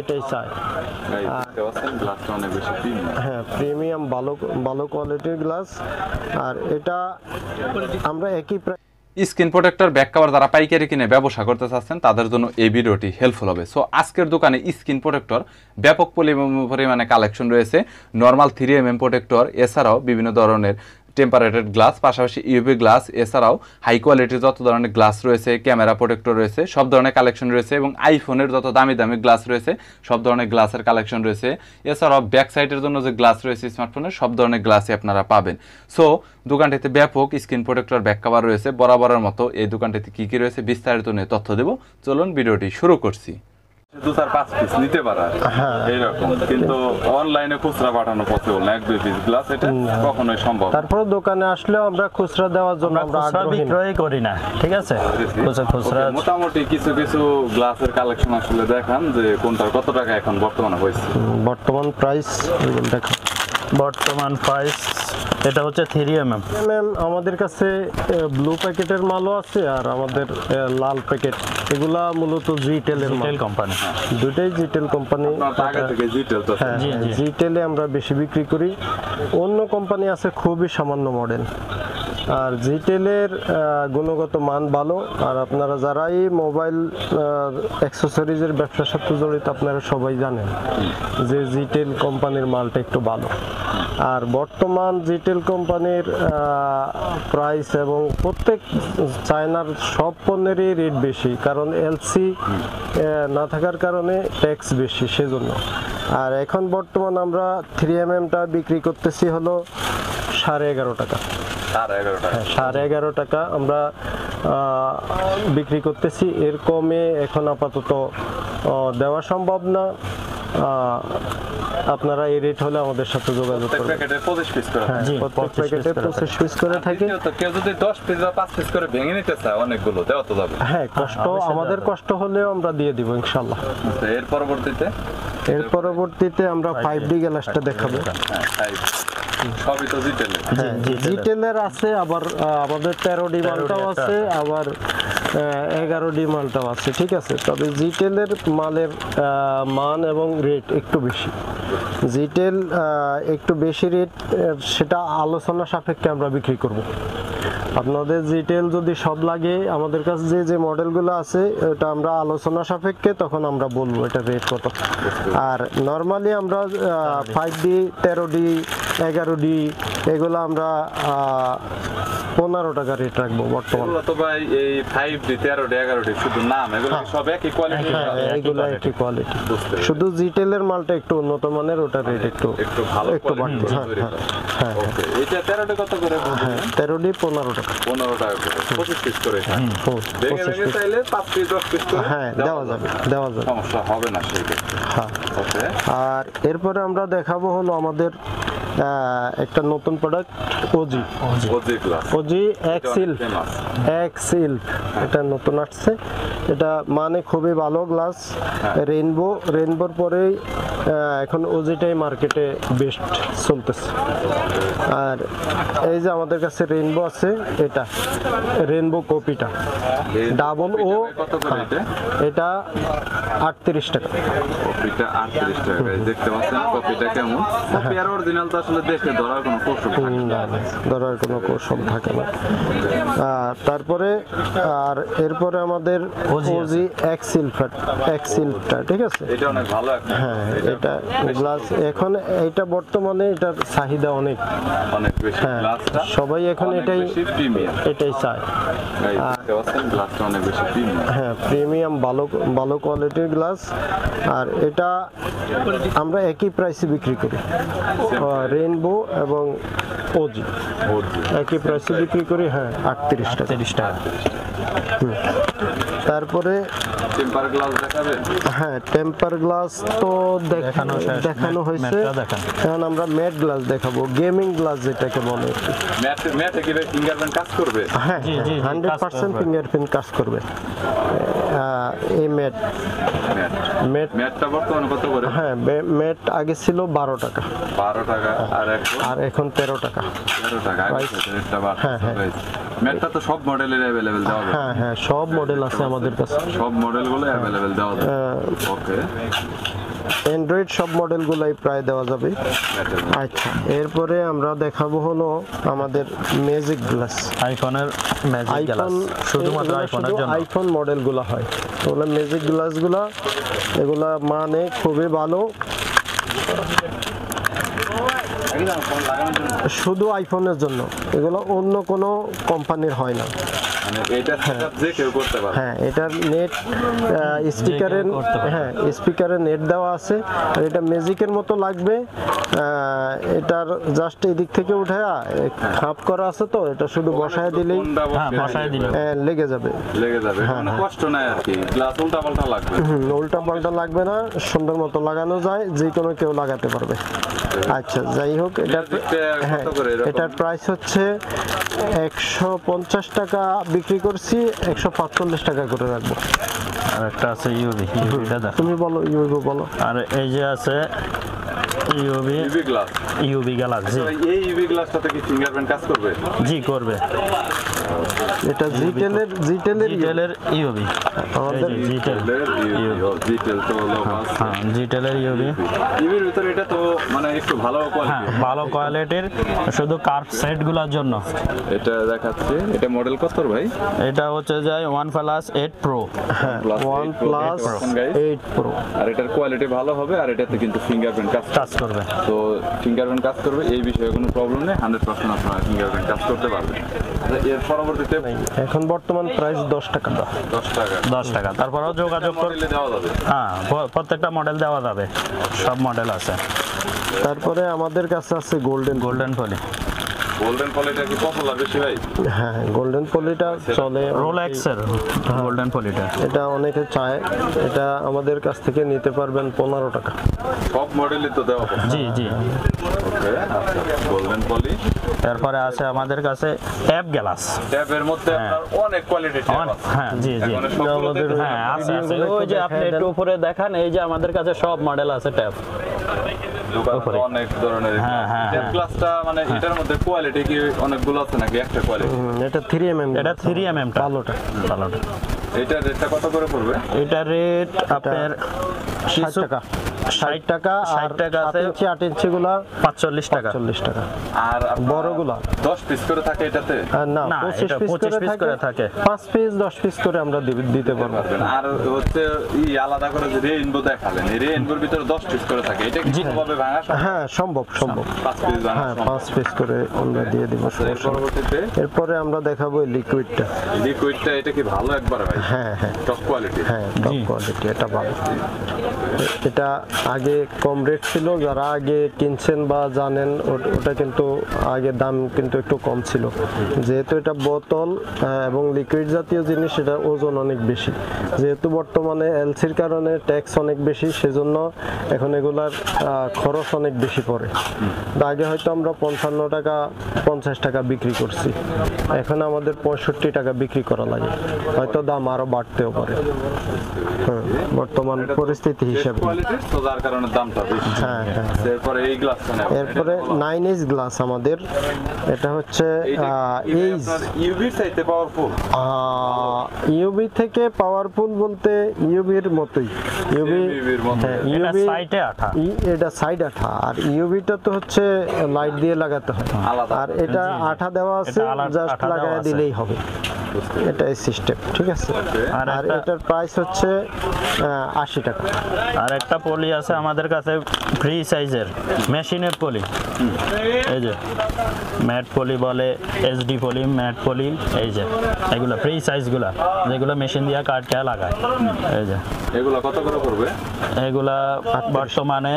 এটাই চাই। হ্যাঁ, প্রিমিয়াম ভালো ভালো কোয়ালিটির গ্লাস। আর এটা আমরা একই স্ক্রিন প্রোটেক্টর ব্যাক কভার যারা পাইকারি কিনে ব্যবসা করতে চাচ্ছেন তাদের জন্য এই ভিডিওটি হেল্পফুল হবে। সো আজকের দোকানে স্ক্রিন প্রোটেক্টর ব্যাপক পরিমাণে কালেকশন রয়েছে। নর্মাল 3mm প্রোটেক্টর, এছাড়াও বিভিন্ন ধরনের টেম্পারেটেড গ্লাস, পাশাপাশি ইউভি গ্লাস, এছাড়াও হাই কোয়ালিটির যত ধরনের গ্লাস রয়েছে, ক্যামেরা প্রোটেক্টর রয়েছে, সব ধরনের কালেকশন রয়েছে। এবং আইফোনের যত দামি দামি গ্লাস রয়েছে সব ধরনের গ্লাসের কালেকশন রয়েছে। এছাড়াও ব্যাক সাইডের জন্য যে গ্লাস রয়েছে স্মার্টফোনের, সব ধরনের গ্লাসই আপনারা পাবেন। সো দোকানটিতে ব্যাপক স্ক্রিন প্রোটেক্টর ব্যাক কভার রয়েছে। বরাবরের মতো এই দোকানটিতে কি কি রয়েছে বিস্তারিত নিয়ে তথ্য দেব। চলুন ভিডিওটি শুরু করছি। 2-4-5 পিস নিতে পারা এইরকম, কিন্তু অনলাইনে খুচরা পাঠানো পসিবল না। 1-2 পিস গ্লাস এটা কখনোই সম্ভব। তারপরে দোকানে আসলেও আমরা খুচরা দেওয়ার জন্য আমরা বিক্রয় করি না, ঠিক আছে? খুচরা মোটামুটি কিছু কিছু গ্লাসের কালেকশন আসলে দেখান যে কোনটার কত টাকা এখন বর্তমানে হয়েছে। বর্তমান প্রাইস দেখান। বর্তমান প্রাইস এটা হচ্ছে 3mm। আমাদের কাছে ব্লু প্যাকেটের মালও আছে আর আমাদের লাল প্যাকেট, এগুলা মূলত জিটেলের কোম্পানি, দুটাই জিটেল কোম্পানি। হ্যাঁ, জিটেলে আমরা বেশি বিক্রি করি। অন্য কোম্পানি আছে খুবই সামান্য মডেল। আর জিটেলের গুণগত মান ভালো। আর আপনারা যারাই মোবাইল অ্যাক্সেসরিজের ব্যবসার সাথে জড়িত আপনারা সবাই জানেন যে জিটেল কোম্পানির মালটা একটু ভালো। আর বর্তমান জিটেল কোম্পানির প্রাইস এবং প্রত্যেক চায়নার সব পণ্যেরই রেট বেশি, কারণ এলসি না থাকার কারণে ট্যাক্স বেশি, সেজন্য। আর এখন বর্তমান আমরা 3mmটা বিক্রি করতেছি হলো 11.5 টাকা। 11.5 টাকা আমরা বিক্রি করতেছি। এর কমে এখন আপাতত দেওয়া সম্ভব না। আপনারা এই রেট হলে আমাদের সাথে যোগাযোগ করবেন। প্যাকেটে 25 পিস করে। হ্যাঁ, প্রত্যেক প্যাকেটে 25 পিস করে থাকে। তো কেউ যদি 10 পিস বা 5 পিস করে ভেঙে নিতে চায় অনেকগুলো দেওয়া তো যাবে। হ্যাঁ, কষ্ট আমাদের কষ্ট হলেও আমরা দিয়ে দিব ইনশাআল্লাহ। এর পরবর্তীতে আমরা 5D গ্লাসটা দেখাবো। সবই তো জিটেলের। হ্যাঁ, জিটেলের আছে, আবার আমাদের 13D মালটাও আছে, আবার 11D মালটাও আছে, ঠিক আছে? তবে জিটেলের মালের মান এবং রেট একটু বেশি। জিটেল একটু বেশি রেট, সেটা আলোচনা সাপেক্ষে আমরা বিক্রি করব। আপনাদের জিটেল যদি সব লাগে, আমাদের কাছে যে যে মডেলগুলো আছে ওটা আমরা আলোচনা সাপেক্ষে তখন আমরা বলবো এটা রেট কত। আর নর্মালি আমরা 5D, 13D, 11D এগুলো আমরা 15 টাকা রেট রাখবো বর্তমানে। তো ভাই এই 5D, 13D, 11D শুধু নাম, এগুলো সব একই কোয়ালিটি? হ্যাঁ, এগুলো একই কোয়ালিটি, শুধু জিটেলের মালটা একটু উন্নত মানের, ওটা রেট একটু ভালো, একটু বাড়বে। হ্যাঁ, ওকে। এটা 13D কত করে? হ্যাঁ, 13D 15 টাকা। 15 টাকা করে, 25 পিস করে। ভেঙে চাইলে 5 পিস 10 পিস করে হ্যাঁ দেওয়া যাবে, সমস্যা হবে না সেই। হ্যাঁ, ওকে। আর এরপরে আমরা দেখাবো হলো আমাদের একটা নতুন প্রোডাক্ট ওজি এক্সিল। এটা নতুন আসছে, এটা মানে খুবই ভালো গ্লাস। রেইনবোর পরেই এখন ওজিটাই মার্কেটে বেস্ট চলতেছে। আর এই যে আমাদের কাছে রেইনবো আছে, এটা রেইনবো কপিটা ডাবল ও, এটা 38 টাকা। কপিটা 38 টাকা। দেখতে পাচ্ছেন কপিটা কেমন? কপি আর অরিজিনাল তো আসলে দেখে ধরার কোনো কৌশল থাকে না। ধরার কোনো কৌশল থাকে না। তারপরে আর এরপরে আমাদের ওজি এক্সিলটা, ঠিক আছে? এটা অনেক ভালো একটা। হ্যাঁ, এটা গ্লাস এখন এটা বর্তমানে এটার চাহিদা অনেক বেশি। হ্যাঁ, সবাই এখন এটাই চায়। গ্লাসটা অনেক বেশি প্রিমিয়াম। হ্যাঁ, প্রিমিয়াম ভালো কোয়ালিটির গ্লাস। আর এটা আমরা একই প্রাইসে বিক্রি করি। রেইনবো এবং ওজি একই প্রাইসে বিক্রি করি। হ্যাঁ, 38 টাকা। তারপরে টেম্পার গ্লাস দেখাবেন? হ্যাঁ, টেম্পার গ্লাস তো দেখানো হয়েছে। এখন আমরা ম্যাট গ্লাস দেখাবো, গেমিং গ্লাস যেটাকে বলে। ম্যাটে কি ফিঙ্গারপ্রিন্ট কাজ করবে? হ্যাঁ, 100% ফিঙ্গারপ্রিন্ট কাজ করবে। এই ম্যাট ম্যাটটা বর্তমানে কত করে? হ্যাঁ, ম্যাট আগে ছিল 12 টাকা 12 টাকা আর এখন 13 টাকা। 13 টাকা রেটটা বাড়ছে। হ্যাঁ, হ্যাঁ। ম্যাটটা তো সব মডেলের अवेलेबल দেওয়া যাবে। হ্যাঁ, সব মডেল আছে আমাদের কাছে। সব মডেলগুলো अवेलेबल দেওয়া যাবে। ওকে, অ্যান্ড্রয়েড সব মডেলগুলাই প্রায় দেওয়া যাবে। আচ্ছা, এরপরে আমরা দেখাবো হলো আমাদের ম্যাজিক গ্লাস। আইফোনের ম্যাজিক গ্লাস শুধুমাত্র আইফোনের জন্য। আইফোন মডেলগুলো হয় ওগুলো ম্যাজিক গ্লাসগুলো, এগুলা মানে খুবই ভালো, শুধু আইফোনের জন্য, এগুলো অন্য কোনো কোম্পানির হয় না। মানে এটা সেটআপ যে কেউ করতে পারে। হ্যাঁ, এটার নেট স্পিকারের নেট দেওয়া আছে, আর এটা ম্যাজিকের মতো লাগবে। এটার জাস্ট এদিক থেকে উঠে খাপ করা আছে, তো এটা শুধু বসায় দিলেই বসায় দিলে লেগে যাবে। মানে কষ্ট নাই আর কি, গ্লাস উল্টা পাল্টা লাগবে। উল্টা পাল্টা লাগবে না, সুন্দর মতো লাগানো যায়, যে কোনো কেউ লাগাতে পারবে। আচ্ছা, যাই হোক, এটার প্রাইস হচ্ছে 150 টাকা বিক্রি করছি, 145 টাকা করে রাখবো। আর একটা আছে ইউভি, এটা দেখো তুমি বলো, ইউভি বলো। আর এই যে আছে ইউভি গ্লাস। জি, এই ইউভি গ্লাসটাতে কি ফিঙ্গারপ্রিন্ট কাজ করবে? জি, করবে। এটা জিটেলের ইউভি, আমাদের জিটেলের ইউভি। ইউভির ভিতরে এটা তো মানে একটু ভালো কোয়ালিটি, ভালো কোয়ালিটির, শুধু কার্ভ সেটগুলোর জন্য। এটা দেখাচ্ছে, এটা মডেল কত ভাই? এটা হচ্ছে যায় OnePlus 8 Pro। OnePlus 8 Pro। আর এটার কোয়ালিটি ভালো হবে, আর এটাতে কিন্তু ফিঙ্গারপ্রিন্ট কাজ করবে। তো ফিঙ্গারপ্রিন্ট কাজ করবে, এই বিষয়ে কোনো প্রবলেম নেই, 100% আপনারা ফিঙ্গারপ্রিন্ট কাজ করতে পারবেন। এর পরবর্তীতে এখন বর্তমান প্রাইস 10 টাকা। 10 টাকা। তারপরেও যোগাযোগ করলে দেওয়া যাবে। হ্যাঁ, প্রত্যেকটা মডেল দেওয়া যাবে, সব মডেল আছে। তারপরে আমাদের কাছে আছে গোল্ডেন পলি। গোল্ডেন পলিটা কি পপুলার বেশি ভাই? হ্যাঁ, গোল্ডেন পলিটা চলে, রোলেক্সের গোল্ডেন পলিটা। এটা অনেকে চায়, এটা আমাদের কাছ থেকে নিতে পারবেন 15 টাকা। সব মডেলই তো দেওয়া হবে। জি। ওকে, আচ্ছা, গোল্ডেন পলি। তারপরে আছে আমাদের কাছে ট্যাব গ্লাস। ট্যাবের মধ্যে আপনার অনেক কোয়ালিটি ট্যাব আছে। হ্যাঁ, জি। আমাদের আছে। ওই যে আপনি একটু উপরে দেখান, এই যে আমাদের কাছে সব মডেল আছে ট্যাব। দোকানে অনেক ধরনের ট্যাব গ্লাসটা, মানে এটার মধ্যে কোয়ালিটি কি অনেকগুলো আছে নাকি একটা কোয়ালিটি? এটা 3mm, এটা 3mm ভালোটা। এটার রেটটা কত করে পড়বে? এটা রেট আপনার 60 টাকা। 60 টাকা, 60 টাকা আছে। 8 ইঞ্চি গুলা 45 টাকা। 40 টাকা। আর বড়গুলা 10 পিস করে থাকে এটাতে? না, 25 পিস করে থাকে। 5 পিস 10 পিস করে আমরা দিতে পারবো। আর হচ্ছে আলাদা করে যে রেইনবো দেখালেন, এই রেইনবোর ভিতরে 10 পিস করে থাকে, এটা কি ভাবে ভাঙা সম্ভব? হ্যাঁ, সম্ভব। 5 পিস ভাঙা সম্ভব। 5 পিস করে আমরা দিয়ে দিব। পরবর্তীতে এরপরে আমরা দেখাবো লিকুইডটা। এটা কি ভালো একবার ভাই? হ্যাঁ, টপ কোয়ালিটি। হ্যাঁ, টপ কোয়ালিটি, এটা ভালো। এটা আগে কম রেট ছিল, যারা আগে কিনছেন বা জানেন, ওটা কিন্তু আগে দাম কিন্তু একটু কম ছিল। যেহেতু এটা বোতল এবং লিকুইড জাতীয় জিনিস, এটা ওজন অনেক বেশি। যেহেতু বর্তমানে এলসির কারণে ট্যাক্স অনেক বেশি, সেজন্য এখন এগুলার খরচ অনেক বেশি পড়ে। আগে হয়তো আমরা 55 টাকা 50 টাকা বিক্রি করছি, এখন আমাদের 65 টাকা বিক্রি করা লাগে, হয়তো দাম আরো বাড়তেও পারে। বর্তমান পরিস্থিতি হিসাবে যার কারণে দামটা বেশি। হ্যাঁ। এরপরে এই গ্লাসটা নেব। এরপরে 9H গ্লাস আমাদের, এটা হচ্ছে ইউভি চাইতে পাওয়ারফুল। ইউভি থেকে পাওয়ারফুল বলতে ইউভির মতোই। ইউভি এটা সাইড আঠা, আর ইউভিটা তো হচ্ছে লাইট দিয়ে লাগাতে হয়, আর এটা আঠা দেওয়া আছে, জাস্ট লাগায় দিলেই হবে। এটাই সিস্টেম, ঠিক আছে। আর এটার প্রাইস হচ্ছে 80 টাকা। আর একটা পলি আছে আমাদের কাছে ফ্রি সাইজের মেশিনের পলি, এই যে ম্যাট পলি বলে, এসডি পলি, ম্যাট পলি, এই যে এগুলো ফ্রি সাইজগুলা, যেগুলো মেশিন দিয়ে কাটটা লাগায়। এই যে এগুলো কত করে পড়বে? এগুলা বর্তমানে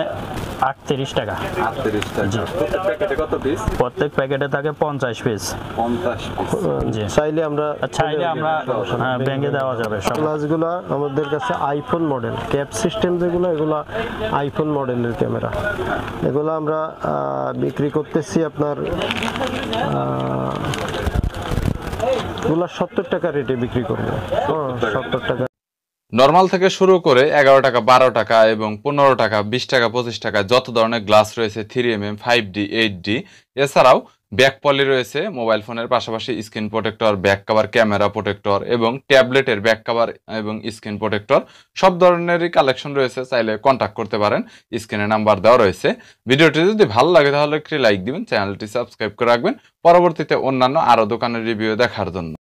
38 টাকা। 38 টাকা। প্রত্যেক প্যাকেটে কত পিস? প্রত্যেক প্যাকেটে থাকে 50 পিস। 50 পিস। জি, চাইলে আমরা ব্যাংকে দেওয়া যাবে। সব গ্লাসগুলো আমাদের কাছে আইফোন মডেল, ক্যাপ সিস্টেম যেগুলো, এগুলো আইফোন মডেলের ক্যামেরা। এগুলো আমরা বিক্রি করতেছি আপনার এগুলো 70 টাকা রেটে বিক্রি করবো। 70 টাকা। নরমাল থেকে শুরু করে 11 টাকা, 12 টাকা এবং 15 টাকা, 20 টাকা, 25 টাকা যত ধরনের গ্লাস রয়েছে 3mm, 5D, 8D, এছাড়াও ব্যাক পলি রয়েছে মোবাইল ফোনের পাশাপাশি screen protector, back cover, camera protector এবং ট্যাবলেটের ব্যাক কভার এবং স্ক্রিন প্রোটেক্টর সব ধরনেরই কালেকশন রয়েছে। চাইলে কন্ট্যাক্ট করতে পারেন, স্ক্রিনে নাম্বার দেওয়া রয়েছে। ভিডিওটি যদি ভালো লাগে তাহলে একটি লাইক দিবেন, চ্যানেলটি সাবস্ক্রাইব করে রাখবেন পরবর্তীতে অন্যান্য আরও দোকানের রিভিউ দেখার জন্য।